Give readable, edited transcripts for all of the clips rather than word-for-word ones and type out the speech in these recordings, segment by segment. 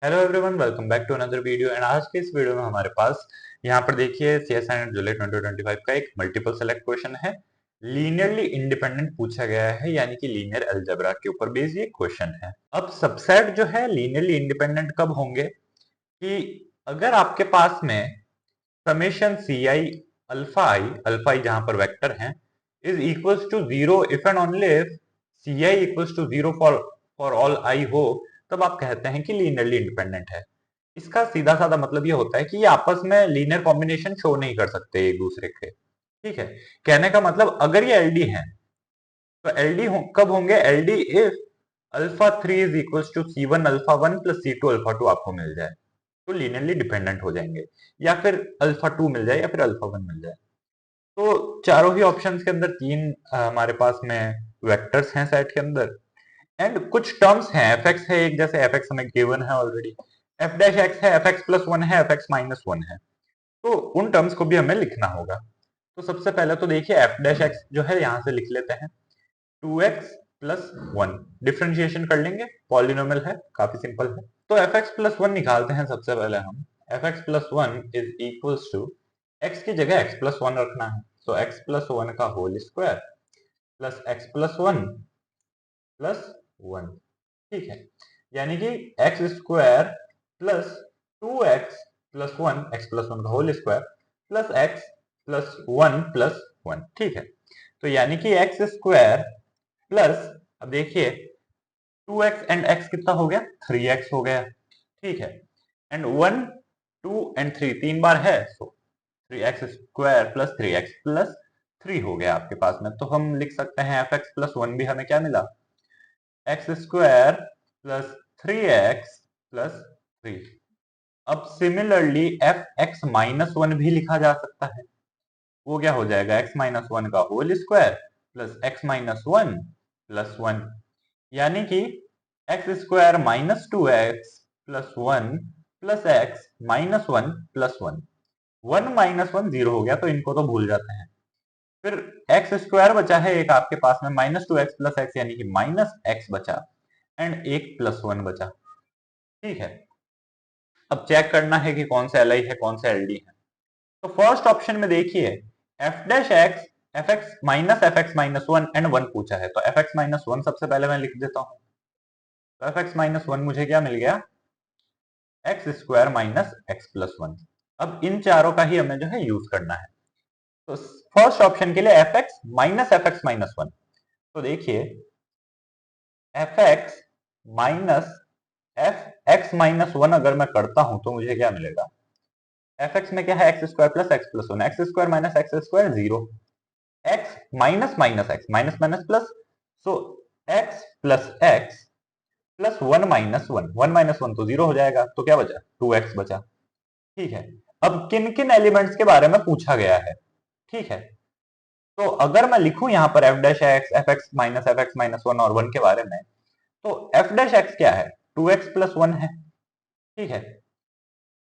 Hello everyone, welcome back to another video. And आज के इस वीडियो में हमारे पास यहाँ पर देखिए सीएसआई नेट जुलाई 2025 का एक मल्टीपल सेलेक्ट क्वेश्चन है। लीनियरली इंडिपेंडेंट पूछा गया है, यानी कि लीनियर अलजेब्रा के ऊपर बेस्ड ये क्वेश्चन है। अब सबसेट जो है लीनियरली इंडिपेंडेंट कब होंगे कि अगर आपके पास में समेशन सी आई अल्फा आई जहां पर वेक्टर है is equals to zero if and only if C I equals to zero for all I हो, तब आप कहते हैं कि लीनियरली इंडिपेंडेंट है। इसका सीधा साधा मतलब ये होता है कि ये आपस में लीनियर कॉम्बिनेशन शो नहीं कर सकते एक दूसरे के। ठीक है, कहने का मतलब अगर ये एलडी है तो एलडी कब होंगे? LD if alpha three is equal to C one alpha one plus C two alpha two आपको मिल जाए तो लीनियरली डिपेंडेंट हो जाएंगे, या फिर अल्फा टू मिल जाए या फिर अल्फा वन मिल जाए। तो चारों ही ऑप्शंस के अंदर तीन हमारे पास में वेक्टर्स हैं सेट के अंदर। एंड कुछ टर्म्स हैं, एफ एक्स है एक, जैसे एफ एक्स हमें गिवन है ऑलरेडी, एफ डैश एक्स है, एफ एक्स प्लस वन है, एफ एक्स माइनस वन है। तो उन टर्म्स को भी हमें लिखना होगा। तो सबसे पहले तो देखिए एफ डैश एक्स जो है यहाँ से लिख लेते हैं, two x plus one. Differentiation कर लेंगे, पॉलिनोमियल है, काफी सिंपल है। तो एफ एक्स प्लस वन निकालते हैं सबसे पहले हम। F X plus one is equals to, X की जगह एक्स प्लस वन रखना है, तो एक्स प्लस वन का whole square plus x plus one plus one. ठीक है, यानी कि X square plus two x plus one, X plus one का whole square plus x plus one plus one. ठीक है, तो यानी कि एक्स स्क्वायर प्लस, अब देखिए टू एक्स एंड एक्स कितना हो गया? थ्री एक्स हो गया। ठीक है, and one two and three तीन बार है, so three x square plus three X plus three हो गया आपके पास में। तो हम लिख सकते हैं एफ एक्स प्लस वन भी हमें क्या मिला? X square plus three X plus three. अब similarly F X minus one भी लिखा जा सकता है। वो क्या हो जाएगा? एक्स माइनस वन का whole square plus X minus one plus one, यानी कि X square minus two x plus one plus X minus one plus one. One minus one zero हो गया, तो इनको तो भूल जाते हैं। फिर एक्स स्क्वायर बचा है एक आपके पास में, minus two x plus x, यानी कि माइनस एक्स बचा, एंड एक प्लस वन बचा। ठीक है, अब चेक करना है कि कौन सा एल आई है कौन सा एल डी है। तो फर्स्ट ऑप्शन में देखिए F dash x, F X minus one and one पूछा है, तो एफ एक्स माइनस वन सबसे पहले मैं लिख देता हूं। तो एफ एक्स माइनस वन मुझे क्या मिल गया? X square minus x plus one. अब इन चारों का ही हमें जो है यूज करना है। तो फर्स्ट ऑप्शन के लिए एफ एक्स माइनस वन, तो देखिए F X minus F X minus one अगर मैं करता हूं तो मुझे क्या मिलेगा? एफ एक्स में क्या है? X square plus x plus one, X square minus X square zero, X minus minus X minus minus plus, so X plus x plus one minus one, one minus one तो zero हो जाएगा, तो क्या बचा? To x बचा। ठीक है, अब किन किन एलिमेंट्स के बारे में पूछा गया है? ठीक है, तो अगर मैं लिखूं यहां पर F dash x, F X minus one और वन के बारे में, तो एफ डैश एक्स क्या है? टू एक्स प्लस वन है। ठीक है,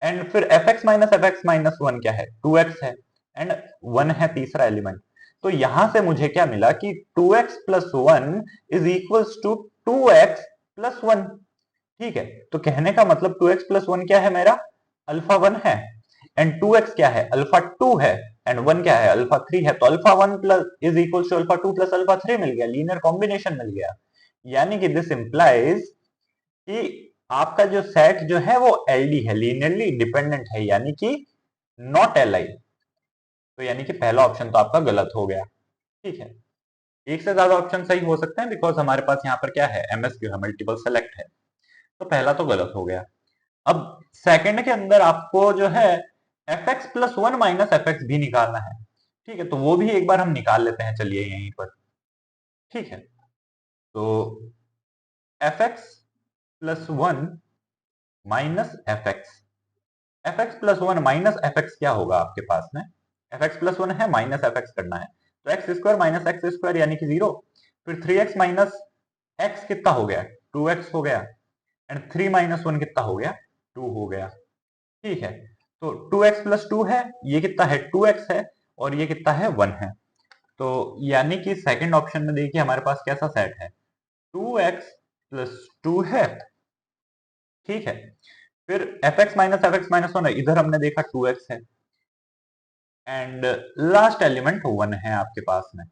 एंड फिर एफ एक्स माइनस वन क्या है? टू एक्स है, एंड वन है तीसरा एलिमेंट। तो यहां से मुझे क्या मिला कि two x plus one is equals to two x plus one. ठीक है, तो कहने का मतलब टू एक्स प्लस वन क्या है मेरा? अल्फा वन है, एंड टू एक्स क्या है? अल्फा टू है, एंड वन क्या है? अल्फा थ्री है। तो alpha one plus is equals to alpha two plus alpha three मिल गया, लीनियर कॉम्बिनेशन मिल गया। यानी कि दिस इंप्लाइज कि आपका जो सेट जो है वो एलडी है, लीनियरली इंडिपेंडेंट है, यानी कि नॉट एल आई। तो यानी कि पहला ऑप्शन तो आपका गलत हो गया। ठीक है, एक से ज्यादा ऑप्शन सही हो सकते हैं, बिकॉज हमारे पास यहाँ पर क्या है? एमएसक्यू है, मल्टीपल सेलेक्ट है। तो पहला तो गलत हो गया। अब सेकंड के अंदर आपको जो है F X plus one minus F x भी निकालना है। ठीक है, तो वो भी एक बार हम निकाल लेते हैं, चलिए यहीं पर। ठीक है, तो F X plus one minus F X plus one minus F x क्या होगा आपके पास में? एफ एक्स प्लस वन है, माइनस एफ एक्स करना है, तो x square minus X square यानी कि जीरो। फिर थ्री एक्स माइनस एक्स कितना हो गया? टू एक्स हो गया, एंड थ्री माइनस वन कितना हो गया? टू हो गया। ठीक है, तो टू एक्स प्लस टू है, ये कितना है? टू एक्स है, और ये कितना है? वन है। तो यानी कि सेकंड ऑप्शन में देखिए हमारे पास कैसा सेट है? टू एक्स प्लस टू है, ठीक है। फिर एफ एक्स माइनस वन है, इधर हमने देखा 2x है, एंड लास्ट एलिमेंट 1 है आपके पास में।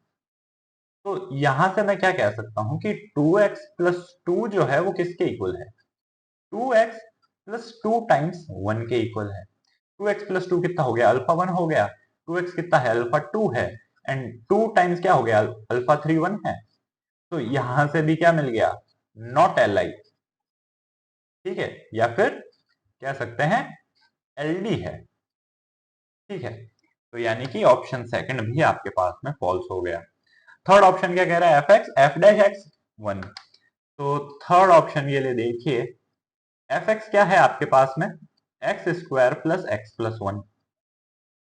तो यहां से मैं क्या कह सकता हूं कि 2x प्लस 2 जो है वो किसके इक्वल है? 2x प्लस 2 टाइम्स 1 के इक्वल है। 2x प्लस 2 कितना हो गया? अल्फा 1 हो गया। 2x कितना है? अल्फा 2 है। एंड 2 टाइम्स क्या हो गया? अल्फा 3 1 है। तो यहां से भी क्या मिल गया? Naught L I. ठीक है, या फिर कह सकते हैं एलडी है। ठीक है, तो यानी कि ऑप्शन सेकंड भी आपके पास में फॉल्स हो गया। थर्ड ऑप्शन क्या कह रहा है? F x F dash x 1। तो थर्ड ऑप्शन ये ले देखिए, एफ एक्स क्या है आपके पास में? X square plus x plus 1।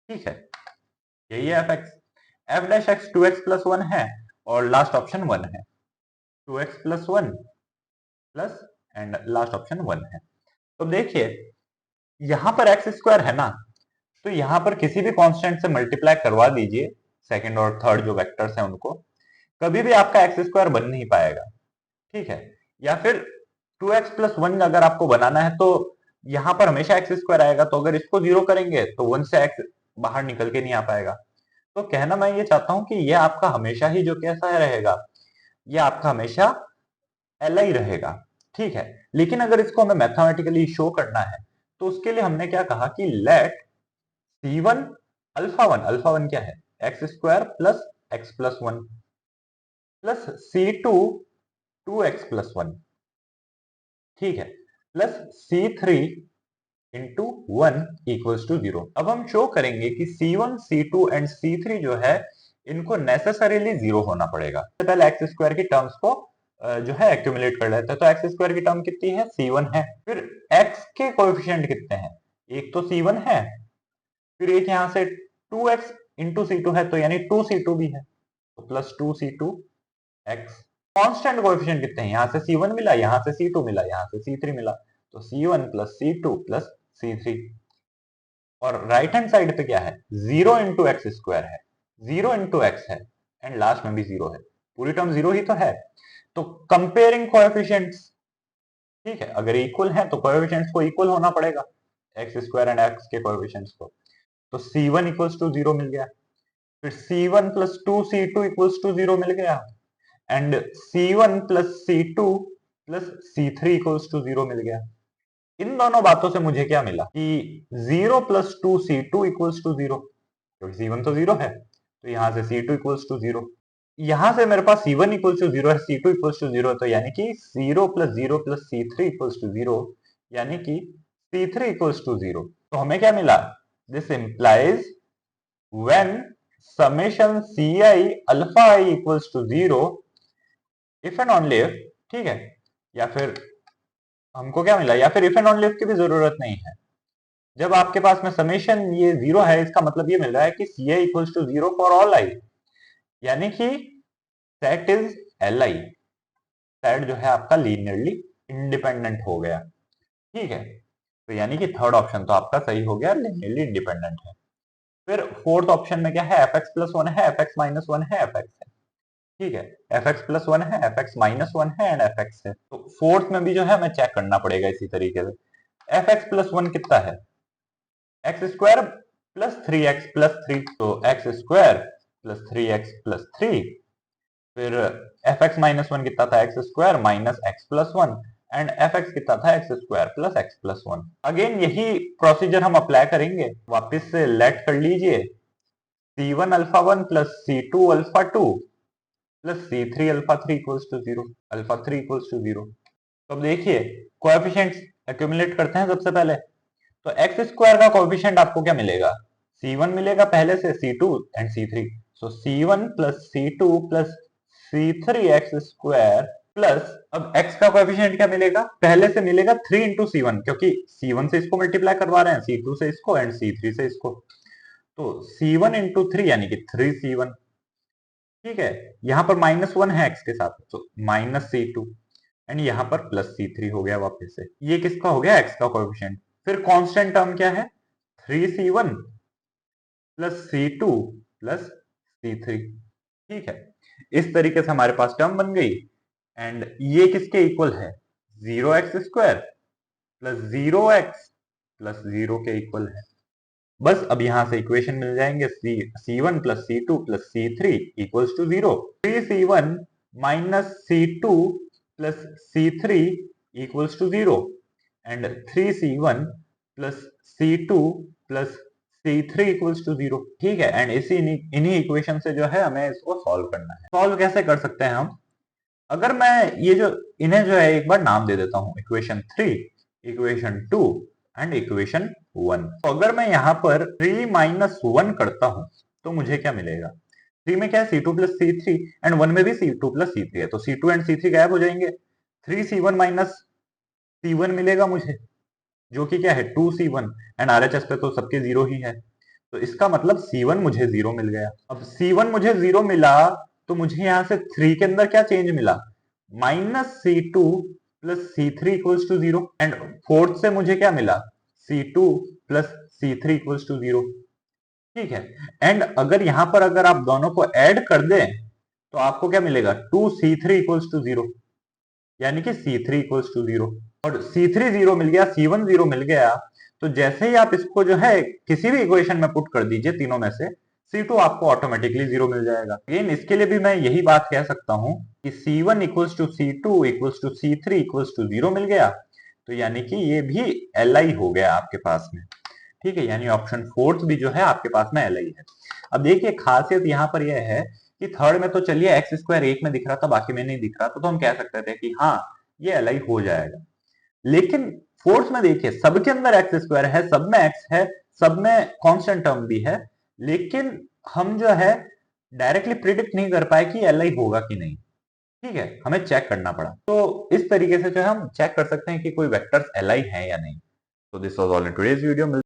ठीक है, यही है F x. F dash x 2x plus 1 है, और लास्ट ऑप्शन 1 है। 2x plus 1 plus and last option 1 है। तो देखिए यहां पर एक्स स्क्वायर है ना, तो यहां पर किसी भी कांस्टेंट से मल्टीप्लाई करवा दीजिए, सेकंड और थर्ड जो वेक्टर्स हैं उनको, कभी भी आपका एक्स स्क्वायर बन नहीं पाएगा। ठीक है, या फिर 2x प्लस 1 अगर आपको बनाना है तो यहां पर हमेशा एक्स स्क्वायर आएगा, तो अगर इसको जीरो करेंगे तो 1 से एक्स बाहर निकल के नहीं आ पाएगा। तो कहना मैं ये चाहता हूं कि ये आपका हमेशा ही जो कैसा रहेगा, ये आपका हमेशा एल आई रहेगा। ठीक है, लेकिन अगर इसको हमें मैथमेटिकली शो करना है तो उसके लिए हमने क्या कहा कि let C one alpha one क्या है? X square plus x plus 1 plus C two 2x plus 1। ठीक है, plus C three into 1 equals to 0। अब हम शो करेंगे कि C1 C2 एंड C3 जो है इनको नेसेसरीली 0 होना पड़ेगा। पहले एक्स स्क्वायर की टर्म्स को जो है एक्यूमुलेट कर लेते हैं। तो एक्स स्क्वायर की टर्म कितनी है? C1 है। फिर x के कोएफिशिएंट कितने हैं? एक तो C1 है, फिर एक यहां से 2x इंटू C2 है, तो यानी 2C2 भी है, तो plus 2C2 x। Constant coefficient कितने हैं? यहां से C1 मिला, यहां से C2 मिला, यहां से C3 मिला, तो C1 plus C2 plus C3। और राइट हैंड साइड पे क्या है? 0 इंटू एक्स स्क्वायर है, 0 इंटू एक्स है, एंड लास्ट में भी 0 है। पूरी टर्म 0 ही तो है। तो कंपेयरिंग कोएफिशिएंट्स, ठीक है, अगर इक्वल है तो कोएफिशिएंट्स को इक्वल होना पड़ेगा, एक्स स्क्वायर एंड एक्स के कोएफिशिएंट्स को। तो C1 इक्वल्स टू 0 मिल गया, फिर C1 plus 2C2 equals to 0 मिल गया, and C1 plus C2 plus C3 equals to 0 मिल गया। इन दोनों बातों से मुझे क्या मिला कि 0 प्लस 2C2 इक्वल्स टू 0, क्योंकि C1 तो 0 है, तो यहां से C2 इक्वल्स टू 0। यहां से मेरे पास C1 इक्वल्स टू 0 है, C2 इक्वल्स टू 0 है, तो यानी कि 0 plus 0 plus C3 equals to 0, यानी कि C3 इक्वल्स टू 0। तो हमें क्या मिला? This implies when summation Ci alpha i equals to 0 if and only if, ठीक है, या फिर हमको क्या मिला, या फिर इफ एंड ओनली इफ की भी जरूरत नहीं है। जब आपके पास में समेशन ये 0 है, इसका मतलब ये मिल रहा है कि Ci equals to 0 for all i, यानी कि set is L I. Set जो है आपका लीनियरली इंडिपेंडेंट हो गया। ठीक है, तो यानी कि थर्ड ऑप्शन तो आपका सही हो गया, लीनियरली इंडिपेंडेंट है। फिर फोर्थ ऑप्शन में क्या है? एफ एक्स प्लस 1 है, एफ एक्स माइनस 1 है, एफ एक्स है। ठीक है, एफ एक्स प्लस 1 है, एफ एक्स माइनस 1 है, एंड एफ एक्स है। तो फोर्थ में भी जो है हमें चेक करना पड़ेगा इसी तरीके से। एफ एक्स प्लस 1 कितना है? X square plus 3x plus 3, तो x square plus 3x plus 3। फिर एफ एक्स माइनस 1 कितना था? X square minus x plus 1, and F x कितना था? X square plus x plus 1। Again यही प्रोसीजर हम अप्लाई करेंगे, वापस से लेट कर लीजिए, C1 alpha 1 plus C2 alpha 2 plus C3 alpha 3 equals to 0, alpha 3 equals to 0। तो अब देखिए कोएफिशिएंट्स एक्यूमुलेट करते हैं सबसे पहले। तो एक्स स्क्वायर का कोएफिशिएंट आपको क्या मिलेगा? C1 मिलेगा पहले से, C2 and C3। So C1 plus C2 plus C3 x square plus, अब x का कोएफिशिएंट क्या मिलेगा? पहले से मिलेगा 3 इंटू C1, क्योंकि C1 से इसको मल्टीप्लाई करवा रहे हैं, C2 से इसको एंड C3 से इसको। तो C1 इंटू 3 यानी कि 3C1। ठीक है, यहां पर माइनस 1 है x के साथ, तो माइनस C2, एंड यहां पर प्लस C3 हो गया वापस से। ये किसका हो गया? x का कोएफिशिएंट। फिर कांस्टेंट टर्म क्या है? 3C1 plus C2 plus C3। ठीक है, इस तरीके से हमारे पास टर्म बन गई, एंड ये किसके इक्वल है? 0x square plus 0x plus 0 के इक्वल है। बस अब यहां से इक्वेशन मिल जाएंगे, C1 plus C2 plus C3 equals to 0। 3C1 minus C2 plus C3 equals to 0 and 3C1 plus C2 plus C3 equals to 0। ठीक है, एंड इन्हीं इक्वेशन से जो है हमें इसको सॉल्व करना है। सॉल्व कैसे कर सकते हैं हम? अगर मैं ये जो इन्हें जो है एक बार नाम दे देता हूं, इक्वेशन 3, इक्वेशन 2 एंड इक्वेशन 1। तो अगर मैं यहाँ पर 3 माइनस 1 करता हूं तो मुझे क्या मिलेगा? 3 में क्या है? C2 प्लस C3 एंड 1 में भी C2 प्लस C3 है, तो C2 एंड C3 गायब हो जाएंगे। 3C1 माइनस C1 मिलेगा मुझे, जो कि क्या है? 2C1 एंड RHS पे तो सबके 0 ही है, तो इसका मतलब C1 मुझे 0 मिल गया। अब C1 मुझे 0 मिला तो मुझे यहां से 3 के अंदर क्या चेंज मिला? Minus C2 plus C3 equals to 0 and fourth से मुझे क्या मिला? C2 plus C3 equals to 0। ठीक है, एंड अगर यहां पर अगर आप दोनों को ऐड कर दें तो आपको क्या मिलेगा? 2C3 इक्वल्स टू 0, यानी कि C3 इक्वल्स टू 0। और C3 0 मिल गया, C1 0 मिल गया, तो जैसे ही आप इसको जो है किसी भी इक्वेशन में पुट कर दीजिए तीनों में से, C2 आपको ऑटोमेटिकली 0 मिल जाएगा। अगेन इसके लिए भी मैं यही बात कह सकता हूं कि C1 equals to C2 equals to C3 equals to 0 मिल गया, तो यानी कि ये भी Li हो गया आपके पास में। ठीक है, यानी ऑप्शन फोर्थ भी जो है आपके पास में Li है। अब देखिए खासियत यहाँ पर यह है कि थर्ड में तो चलिए एक्स स्क्वायर एक में दिख रहा था, बाकी में नहीं दिख रहा, तो हम कह सकते थे कि हाँ ये Li हो जाएगा। लेकिन फोर्थ में देखिए सबके अंदर एक्स स्क्वायर है, सब में एक्स है, सब में कांस्टेंट टर्म भी है, लेकिन हम जो है डायरेक्टली प्रिडिक्ट नहीं कर पाए कि Li होगा कि नहीं। ठीक है, हमें चेक करना पड़ा। तो इस तरीके से जो है हम चेक कर सकते हैं कि कोई वेक्टर्स Li है या नहीं। तो this was all in today's video.